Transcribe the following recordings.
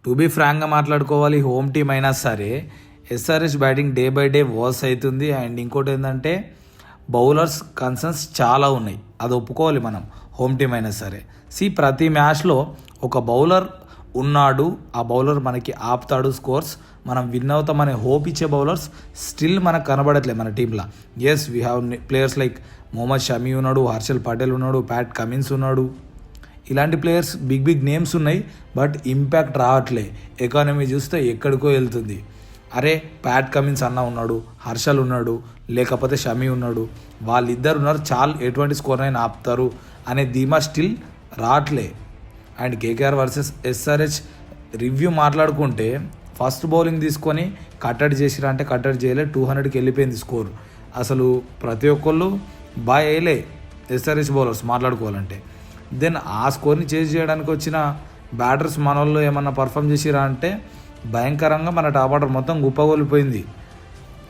To be ఫ్రాంక్గా మాట్లాడుకోవాలి, home team అయినా సరే SRH batting day by day worse అవుతుంది. అండ్ ఇంకోటి ఏంటంటే బౌలర్స్ కన్సర్న్స్ చాలా ఉన్నాయి, అది ఒప్పుకోవాలి మనం. హోమ్ టీం అయినా సరే ప్రతి మ్యాచ్లో ఒక బౌలర్ ఉన్నాడు, ఆ బౌలర్ మనకి ఆపుతాడు స్కోర్స్, మనం విన్ అవుతామనే హోప్ ఇచ్చే బౌలర్స్ స్టిల్ మనకు కనబడట్లేదు మన టీంలో. Yes we have players like Mohammed Shami ఉన్నాడు, హర్షల్ పటేల్ ఉన్నాడు, ప్యాట్ కమిన్స్ ఉన్నాడు, ఇలాంటి ప్లేయర్స్ బిగ్ బిగ్ నేమ్స్ ఉన్నాయి. బట్ ఇంపాక్ట్ రావట్లే. ఎకానమీ చూస్తే ఎక్కడికో వెళ్తుంది. అరే ప్యాట్ కమిన్స్ అన్న ఉన్నాడు, హర్షల్ ఉన్నాడు, లేకపోతే షమీ ఉన్నాడు, వాళ్ళిద్దరు ఉన్నారు, చాలా ఎటువంటి స్కోర్ అయినా ఆపుతారు అనే ధీమా స్టిల్ రావట్లే. And KKR versus SRH review మాట్లాడుకుంటే ఫస్ట్ బౌలింగ్ తీసుకొని కట్టడి చేసిరా అంటే కట్టడి చేయలే, 200కి వెళ్ళిపోయింది స్కోర్. అసలు ప్రతి ఒక్కళ్ళు బాగా వేయలే ఎస్ఆర్హెచ్ బౌలర్స్ మాట్లాడుకోవాలంటే. దెన్ ఆ స్కోర్ని చేజ్ చేయడానికి వచ్చిన బ్యాటర్స్ మన వాళ్ళు ఏమన్నా పర్ఫామ్ చేసిరా అంటే భయంకరంగా మన టాప్ ఆర్డర్ మొత్తం గుప్పగొలిపోయింది.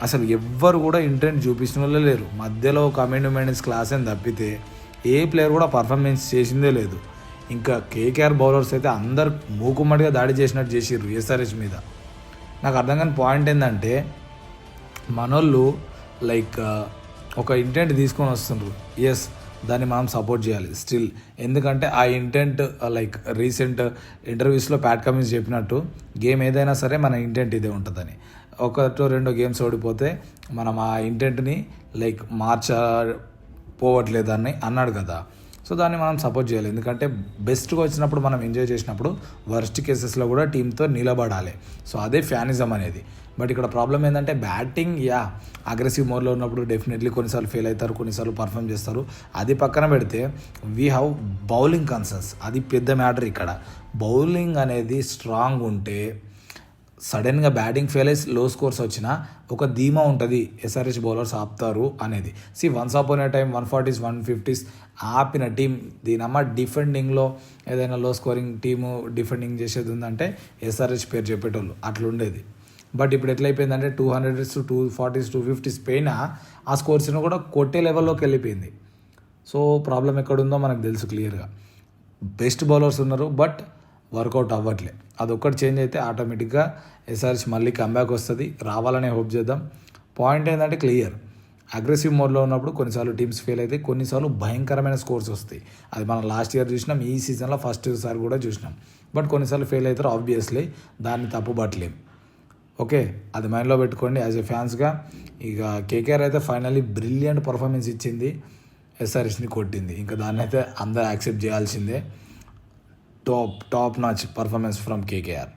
అసలు ఎవ్వరు కూడా ఇంటెంట్ చూపించిన వాళ్ళే లేరు. మధ్యలో కమాండ్ మెయింటెన్స్ క్లాస్ అని తప్పితే ఏ ప్లేయర్ కూడా పర్ఫార్మెన్స్ చేసిందే లేదు. ఇంకా కేకేఆర్ బౌలర్స్ అయితే అందరు మూకుమ్మడిగా దాడి చేసినట్టు చేసిర్రు ఎస్ఆర్హెచ్ మీద. నాకు అర్థం కాని పాయింట్ ఏంటంటే మనోళ్ళు లైక్ ఒక ఇంటెంట్ తీసుకొని వస్తుండ్రు. ఎస్ దాన్ని మనం సపోర్ట్ చేయాలి స్టిల్. ఎందుకంటే ఆ ఇంటెంట్ లైక్ రీసెంట్ ఇంటర్వ్యూస్లో ప్యాట్ కమిన్స్ చెప్పినట్టు గేమ్ ఏదైనా సరే మన ఇంటెంట్ ఇదే ఉంటుందని. ఒకటో రెండో గేమ్స్ ఓడిపోతే మనం ఆ ఇంటెంట్ని లైక్ మార్చపోవట్లేదని అన్నాడు కదా. సో దాన్ని మనం సపోర్ట్ చేయాలి. ఎందుకంటే బెస్ట్గా వచ్చినప్పుడు మనం ఎంజాయ్ చేసినప్పుడు వర్స్ట్ కేసెస్లో కూడా టీంతో నిలబడాలి. సో అదే ఫ్యానిజం అనేది. బట్ ఇక్కడ ప్రాబ్లం ఏంటంటే బ్యాటింగ్ అగ్రెసివ్ మోడ్లో ఉన్నప్పుడు డెఫినెట్లీ కొన్నిసార్లు ఫెయిల్ అవుతారు, కొన్నిసార్లు పర్ఫామ్ చేస్తారు. అది పక్కన పెడితే వీ హ్యావ్ బౌలింగ్ కన్సర్న్స్, అది పెద్ద మ్యాటర్ ఇక్కడ. బౌలింగ్ అనేది స్ట్రాంగ్ ఉంటే సడన్గా బ్యాటింగ్ ఫెయిల్ అయ్యి లో స్కోర్స్ వచ్చినా ఒక ధీమా ఉంటుంది, ఎస్ఆర్హెచ్ బౌలర్స్ ఆపుతారు అనేది. వన్స్ అపాన్ ఏ టైం 140s 150s ఆపిన టీం దీనమ్మ డిఫెండింగ్లో ఏదైనా లో స్కోరింగ్ టీము డిఫెండింగ్ చేసేది ఉందంటే ఎస్ఆర్హెచ్ పేరు చెప్పేటోళ్ళు అట్లుండేది. బట్ ఇప్పుడు ఎట్లయిపోయిందంటే 200s 240s 250s పైన ఆ స్కోర్స్ని కూడా కొట్టే లెవెల్లోకి వెళ్ళిపోయింది. సో ప్రాబ్లం ఎక్కడుందో మనకు తెలుసు క్లియర్గా. బెస్ట్ బౌలర్స్ ఉన్నారు బట్ వర్కౌట్ అవ్వట్లే. అదొక్కటి చేంజ్ అయితే ఆటోమేటిక్గా ఎస్ఆర్హెచ్ మళ్ళీ కంబ్యాక్ వస్తుంది, రావాలనే హోప్ చేద్దాం. పాయింట్ ఏంటంటే క్లియర్, అగ్రెసివ్ మోడ్లో ఉన్నప్పుడు కొన్నిసార్లు టీమ్స్ ఫెయిల్ అయితే, కొన్నిసార్లు భయంకరమైన స్కోర్స్ వస్తాయి. అది మనం లాస్ట్ ఇయర్ చూసినాం, ఈ సీజన్లో ఫస్ట్ సారి కూడా చూసినాం. బట్ కొన్నిసార్లు ఫెయిల్ అవుతారు ఆబ్వియస్లీ, దాన్ని తప్పుపట్టలేం. ఓకే, అది మైండ్లో పెట్టుకోండి యాజ్ ఎ ఫ్యాన్స్గా. ఇక కేకేఆర్ అయితే ఫైనల్లీ బ్రిలియంట్ పర్ఫార్మెన్స్ ఇచ్చింది, ఎస్ఆర్హెచ్ని కొట్టింది. ఇంకా దాన్ని అయితే అందరూ యాక్సెప్ట్ చేయాల్సిందే. Top notch performance from KKR.